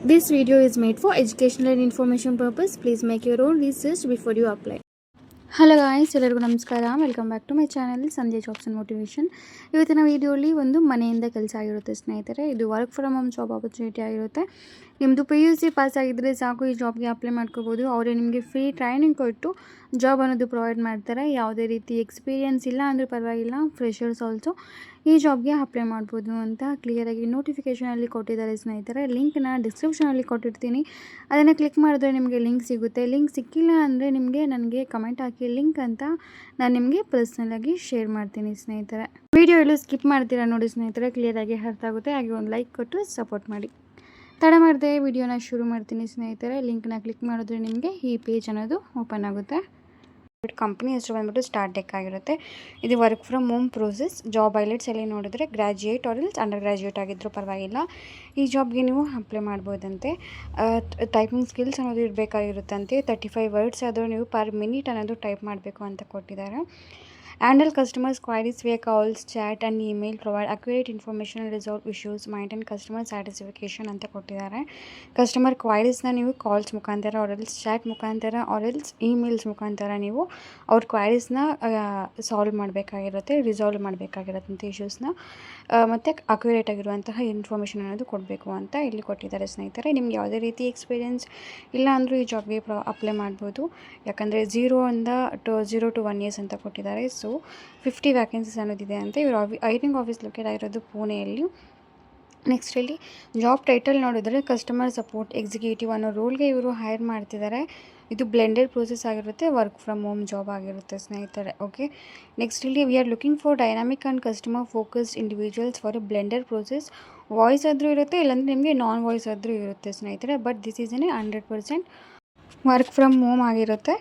This video is made for educational and information purpose. Please make your own research before you apply. Hello guys, ಎಲ್ಲರಿಗೂ ನಮಸ್ಕಾರ. Welcome back to my channel Sandhya jobs and motivation. ಇವತ್ತಿನ ವೀಡಿಯೋಲಿ ಒಂದು ಮನೆಯಿಂದ ಕೆಲಸ ಆಗಿರುತ್ತೆ ಸ್ನೇಹಿತರೆ. ಇದು work from home job opportunity ಆಗಿರುತ್ತೆ. ನಿಮ್ಮದು PUC ಪಾಸ್ ಆಗಿದ್ದರೆ ಸಾಕು, ಈ ಜಾಬ್ಗೆ ಅಪ್ಲೈ ಮಾಡ್ಕೋಬೋದು. ಅವರೇ ನಿಮಗೆ ಫ್ರೀ ಟ್ರೈನಿಂಗ್ ಕೊಟ್ಟು ಜಾಬ್ ಅನ್ನೋದು ಪ್ರೊವೈಡ್ ಮಾಡ್ತಾರೆ. ಯಾವುದೇ ರೀತಿ ಎಕ್ಸ್ಪೀರಿಯನ್ಸ್ ಇಲ್ಲ ಅಂದರೂ ಪರವಾಗಿಲ್ಲ, ಫ್ರೆಷರ್ಸ್ ಆಲ್ಸೋ ಈ ಜಾಬ್ಗೆ ಅಪ್ಲೈ ಮಾಡ್ಬೋದು ಅಂತ ಕ್ಲಿಯರಾಗಿ ನೋಟಿಫಿಕೇಷನಲ್ಲಿ ಕೊಟ್ಟಿದ್ದಾರೆ ಸ್ನೇಹಿತರೆ. ಲಿಂಕ್ನ ಡಿಸ್ಕ್ರಿಪ್ಷನಲ್ಲಿ ಕೊಟ್ಟಿರ್ತೀನಿ, ಅದನ್ನು ಕ್ಲಿಕ್ ಮಾಡಿದ್ರೆ ನಿಮಗೆ ಲಿಂಕ್ ಸಿಗುತ್ತೆ. ಲಿಂಕ್ ಸಿಕ್ಕಿಲ್ಲ ಅಂದರೆ ನಿಮಗೆ ನನಗೆ ಕಮೆಂಟ್ ಹಾಕಿ ಲಿಂಕ್ ಅಂತ ನಾನು ನಿಮಗೆ ಪರ್ಸ್ನಲಾಗಿ ಶೇರ್ ಮಾಡ್ತೀನಿ ಸ್ನೇಹಿತರೆ. ವಿಡಿಯೋ ಎಲ್ಲೂ ಸ್ಕಿಪ್ ಮಾಡ್ತೀರಾ ನೋಡಿ ಸ್ನೇಹಿತರೆ, ಕ್ಲಿಯರಾಗಿ ಅರ್ಥ ಆಗುತ್ತೆ. ಹಾಗೆ ಒಂದು ಲೈಕ್ ಕೊಟ್ಟು ಸಪೋರ್ಟ್ ಮಾಡಿ. ತಡ ಮಾಡಿದೆ ವಿಡಿಯೋನ ಶುರು ಮಾಡ್ತೀನಿ ಸ್ನೇಹಿತರೆ. ಲಿಂಕ್ನ ಕ್ಲಿಕ್ ಮಾಡಿದ್ರೆ ನಿಮಗೆ ಈ ಪೇಜ್ ಅನ್ನೋದು ಓಪನ್ ಆಗುತ್ತೆ. ಕಂಪ್ನಿ ಹೆಸರು ಬಂದ್ಬಿಟ್ಟು ಸ್ಟಾರ್ಟ್ ಟೆಕ್ ಆಗಿರುತ್ತೆ. ಇದು work from home process. Job highlights ಅಲ್ಲಿ ನೋಡಿದ್ರೆ graduate or else undergraduate ಆಗಿದ್ದರೂ ಪರವಾಗಿಲ್ಲ, ಈ ಜಾಬ್ಗೆ ನೀವು ಅಪ್ಲೈ ಮಾಡ್ಬೋದಂತೆ. ಟೈಪಿಂಗ್ ಸ್ಕಿಲ್ಸ್ ಅನ್ನೋದು ಇರಬೇಕಾಗಿರುತ್ತಂತೆ. 35 ವರ್ಡ್ಸ್ ಆದರೂ ನೀವು ಪರ್ ಮಿನಿಟ್ ಅನ್ನೋದು ಟೈಪ್ ಮಾಡಬೇಕು ಅಂತ ಕೊಟ್ಟಿದ್ದಾರೆ. Handle customers queries via calls, chat and email, provide accurate information and resolve issues, maintain customer satisfaction ಅಂತ ಕೊಟ್ಟಿದ್ದಾರೆ. ಕಸ್ಟಮರ್ ಕ್ವೈರೀಸ್ನ ನೀವು ಕಾಲ್ಸ್ ಮುಖಾಂತರ ಆರೆಲ್ಸ್ ಚಾಟ್ ಮುಖಾಂತರ ಆರೆಲ್ಸ್ ಇಮೇಲ್ಸ್ ಮುಖಾಂತರ ನೀವು ಅವ್ರ ಕ್ವೈರೀಸ್ನ ಸಾಲ್ವ್ ಮಾಡಬೇಕಾಗಿರುತ್ತೆ, ರಿಸಾಲ್ವ್ ಮಾಡಬೇಕಾಗಿರುತ್ತೆ ಇಶ್ಯೂಸ್ನ, ಮತ್ತು ಅಕ್ಯುರೇಟ್ ಆಗಿರುವಂತಹ ಇನ್ಫಾರ್ಮೇಷನ್ ಅನ್ನೋದು ಕೊಡಬೇಕು ಅಂತ ಇಲ್ಲಿ ಕೊಟ್ಟಿದ್ದಾರೆ ಸ್ನೇಹಿತರೆ. ನಿಮ್ಗೆ ಯಾವುದೇ ರೀತಿ ಎಕ್ಸ್ಪೀರಿಯೆನ್ಸ್ ಇಲ್ಲ ಅಂದರೂ ಈ ಜಾಬ್ಗೆ ಅಪ್ಲೈ ಮಾಡ್ಬೋದು. ಯಾಕಂದರೆ 0 to 1 years ಅಂತ ಕೊಟ್ಟಿದ್ದಾರೆ. ಸೊ 50 ವ್ಯಾಕೆನ್ಸೀಸ್ ಅನ್ನೋದಿದೆ ಅಂತ. ಇವರು ಹೈರಿಂಗ್ ಆಫೀಸ್ ಲೊಕೇಟ್ ಆಗಿರೋದು ಪುಣೆಯಲ್ಲಿ. ನೆಕ್ಸ್ಟ್ ಇಲ್ಲಿ ಜಾಬ್ ಟೈಟಲ್ ನೋಡಿದ್ರೆ ಕಸ್ಟಮರ್ ಸಪೋರ್ಟ್ ಎಕ್ಸಿಕ್ಯೂಟಿವ್ ಅನ್ನೋ ರೋಲ್ಗೆ ಇವರು ಹೈರ್ ಮಾಡ್ತಿದ್ದಾರೆ. ಇದು ಬ್ಲೆಂಡೆಡ್ ಪ್ರೋಸೆಸ್ ಆಗಿರುತ್ತೆ, ವರ್ಕ್ ಫ್ರಮ್ ಹೋಮ್ ಜಾಬ್ ಆಗಿರುತ್ತೆ ಸ್ನೇಹಿತರೆ. ಓಕೆ, ನೆಕ್ಸ್ಟ್ ಇಲ್ಲಿ we are looking for dynamic and customer focused individuals for A blended process. Voice ಆದರೂ ಇರುತ್ತೆ, ಇಲ್ಲಾಂದರೆ ನಿಮಗೆ ನಾನ್ ವಾಯ್ಸ್ ಆದರೂ ಇರುತ್ತೆ ಸ್ನೇಹಿತರೆ. But this is N 100% work from home ಆಗಿರುತ್ತೆ.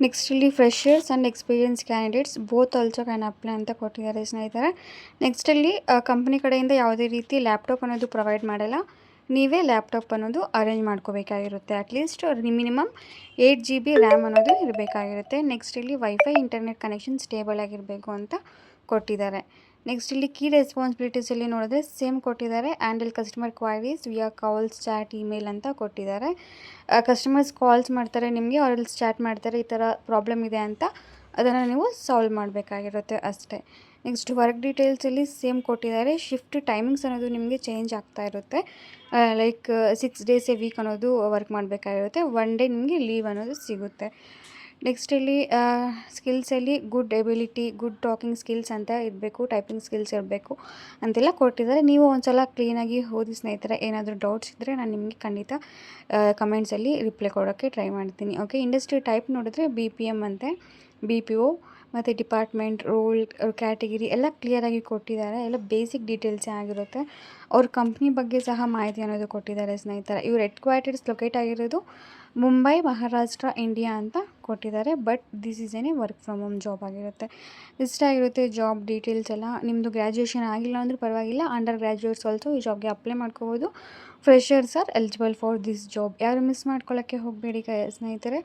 ನೆಕ್ಸ್ಟ್ ಇಲ್ಲಿ freshers and experience candidates both also can apply ಅಂತ ಕೊಟ್ಟಿದ್ದಾರೆ ಸ್ನೇಹಿತರೆ. ನೆಕ್ಸ್ಟ್ ಅಲ್ಲಿ ಕಂಪ್ನಿ ಕಡೆಯಿಂದ ಯಾವುದೇ ರೀತಿ ಲ್ಯಾಪ್ಟಾಪ್ ಅನ್ನೋದು ಪ್ರೊವೈಡ್ ಮಾಡಲ್ಲ, ನೀವೇ ಲ್ಯಾಪ್ಟಾಪ್ ಅನ್ನೋದು ಅರೇಂಜ್ ಮಾಡ್ಕೋಬೇಕಾಗಿರುತ್ತೆ. ಅಟ್ಲೀಸ್ಟ್ ಮಿನಿಮಮ್ 8 GB ರ್ಯಾಮ್ ಅನ್ನೋದು ಇರಬೇಕಾಗಿರುತ್ತೆ. ನೆಕ್ಸ್ಟ್ ಇಲ್ಲಿ ವೈಫೈ ಇಂಟರ್ನೆಟ್ ಕನೆಕ್ಷನ್ ಸ್ಟೇಬಲ್ ಆಗಿರಬೇಕು ಅಂತ ಕೊಟ್ಟಿದ್ದಾರೆ. ನೆಕ್ಸ್ಟ್ ಇಲ್ಲಿ ಕೀ ರೆಸ್ಪಾನ್ಸಿಬಿಲಿಟೀಸಲ್ಲಿ ನೋಡಿದ್ರೆ ಸೇಮ್ ಕೊಟ್ಟಿದ್ದಾರೆ. Handle customer queries ವಿಯಾ calls, chat, email ಅಂತ ಕೊಟ್ಟಿದ್ದಾರೆ. ಕಸ್ಟಮರ್ಸ್ ಕಾಲ್ಸ್ ಮಾಡ್ತಾರೆ ನಿಮಗೆ, ಅವರಲ್ಲಿ ಚಾಟ್ ಮಾಡ್ತಾರೆ, ಈ ಥರ ಪ್ರಾಬ್ಲಮ್ ಇದೆ ಅಂತ ಅದನ್ನು ನೀವು ಸಾಲ್ವ್ ಮಾಡಬೇಕಾಗಿರುತ್ತೆ ಅಷ್ಟೇ. ನೆಕ್ಸ್ಟ್ ವರ್ಕ್ ಡೀಟೇಲ್ಸಲ್ಲಿ ಸೇಮ್ ಕೊಟ್ಟಿದ್ದಾರೆ. ಶಿಫ್ಟ್ ಟೈಮಿಂಗ್ಸ್ ಅನ್ನೋದು ನಿಮಗೆ ಚೇಂಜ್ ಆಗ್ತಾ ಇರುತ್ತೆ. ಲೈಕ್ 6 days ಎ ವೀಕ್ ಅನ್ನೋದು ವರ್ಕ್ ಮಾಡಬೇಕಾಗಿರುತ್ತೆ. 1 day ನಿಮಗೆ ಲೀವ್ ಅನ್ನೋದು ಸಿಗುತ್ತೆ. ನೆಕ್ಸ್ಟ್ ಇಲ್ಲಿ ಸ್ಕಿಲ್ಸಲ್ಲಿ good ability, good talking skills ಅಂತ ಇರಬೇಕು, ಟೈಪಿಂಗ್ ಸ್ಕಿಲ್ಸ್ ಇರಬೇಕು ಅಂತೆಲ್ಲ ಕೊಟ್ಟಿದ್ದಾರೆ. ನೀವು ಒಂದ್ಸಲ ಕ್ಲೀನಾಗಿ ಓದಿ ಸ್ನೇಹಿತರೆ. ಏನಾದರೂ ಡೌಟ್ಸ್ ಇದ್ದರೆ ನಾನು ನಿಮಗೆ ಖಂಡಿತ ಕಮೆಂಟ್ಸಲ್ಲಿ ರಿಪ್ಲೈ ಕೊಡೋಕ್ಕೆ ಟ್ರೈ ಮಾಡ್ತೀನಿ. ಓಕೆ, ಇಂಡಸ್ಟ್ರಿ ಟೈಪ್ ನೋಡಿದ್ರೆ BPM ಅಂತೆ, BPO ಮತ್ತು ಡಿಪಾರ್ಟ್ಮೆಂಟ್, ರೋಲ್, ಕ್ಯಾಟಗಿರಿ ಎಲ್ಲ ಕ್ಲಿಯರಾಗಿ ಕೊಟ್ಟಿದ್ದಾರೆ. ಎಲ್ಲ ಬೇಸಿಕ್ ಡೀಟೇಲ್ಸೇ ಆಗಿರುತ್ತೆ. ಅವ್ರ ಕಂಪ್ನಿ ಬಗ್ಗೆ ಸಹ ಮಾಹಿತಿ ಅನ್ನೋದು ಕೊಟ್ಟಿದ್ದಾರೆ ಸ್ನೇಹಿತರೆ. ಇವ್ರ ಹೆಡ್ ಕ್ವಾರ್ಟರ್ಸ್ ಲೊಕೇಟ್ ಆಗಿರೋದು ಮುಂಬೈ, ಮಹಾರಾಷ್ಟ್ರ, ಇಂಡಿಯಾ ಅಂತ ಕೊಟ್ಟಿದ್ದಾರೆ. But this is N work from home job ಆಗಿರುತ್ತೆ. ಇಷ್ಟಾಗಿರುತ್ತೆ ಜಾಬ್ ಡೀಟೇಲ್ಸ್ ಎಲ್ಲ. ನಿಮ್ಮದು ಗ್ರ್ಯಾಜುಯೇಷನ್ ಆಗಿಲ್ಲ ಅಂದರೂ ಪರವಾಗಿಲ್ಲ, ಅಂಡರ್ ಗ್ರ್ಯಾಜುಯೇಟ್ಸ್ ಆಲ್ಸೋ ಈ ಜಾಬ್ಗೆ ಅಪ್ಲೈ ಮಾಡ್ಕೋಬೋದು. Freshers are eligible for this job. ಯಾರು ಮಿಸ್ ಮಾಡ್ಕೊಳ್ಳೋಕ್ಕೆ ಹೋಗಬೇಡಿ ಸ್ನೇಹಿತರೆ.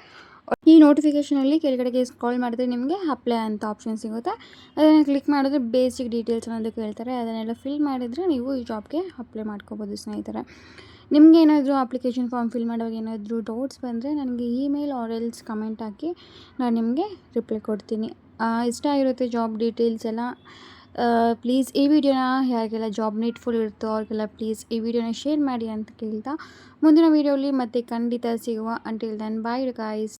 ಈ ನೋಟಿಫಿಕೇಷನಲ್ಲಿ ಕೆಳಗಡೆಗೆ ಸ್ಕ್ರಾಲ್ ಮಾಡಿದ್ರೆ ನಿಮಗೆ ಅಪ್ಲೈ ಅಂತ ಆಪ್ಷನ್ ಸಿಗುತ್ತೆ. ಅದನ್ನು ಕ್ಲಿಕ್ ಮಾಡಿದ್ರೆ ಬೇಸಿಕ್ ಡೀಟೇಲ್ಸ್ ಅನ್ನೋದು ಕೇಳ್ತಾರೆ. ಅದನ್ನೆಲ್ಲ ಫಿಲ್ ಮಾಡಿದರೆ ನೀವು ಈ ಜಾಬ್ಗೆ ಅಪ್ಲೈ ಮಾಡ್ಕೋಬೋದು ಸ್ನೇಹಿತರೆ. ನಿಮಗೆ ಏನಾದರೂ ಅಪ್ಲಿಕೇಶನ್ ಫಾರ್ಮ್ ಫಿಲ್ ಮಾಡುವಾಗ ಏನಾದರೂ ಡೌಟ್ಸ್ ಬಂದರೆ ನನಗೆ ಇಮೇಲ್ ಆರ್ ಎಲ್ಸ್ ಕಮೆಂಟ್ ಹಾಕಿ ನಾನು ನಿಮಗೆ ರಿಪ್ಲೈ ಕೊಡ್ತೀನಿ. ಇಷ್ಟ ಆಗಿರುತ್ತೆ ಜಾಬ್ ಡೀಟೇಲ್ಸ್ ಎಲ್ಲ. ಪ್ಲೀಸ್ ಈ ವಿಡಿಯೋನ ಯಾರಿಗೆಲ್ಲ ಜಾಬ್ ನೀಡ್ಫುಲ್ ಇರುತ್ತೋ ಅವ್ರಿಗೆಲ್ಲ ಪ್ಲೀಸ್ ಈ ವಿಡಿಯೋನ ಶೇರ್ ಮಾಡಿ ಅಂತ ಕೇಳ್ತಾ ಮುಂದಿನ ವೀಡಿಯೋಲಿ ಮತ್ತೆ ಖಂಡಿತ ಸಿಗುವ. Until then bye guys.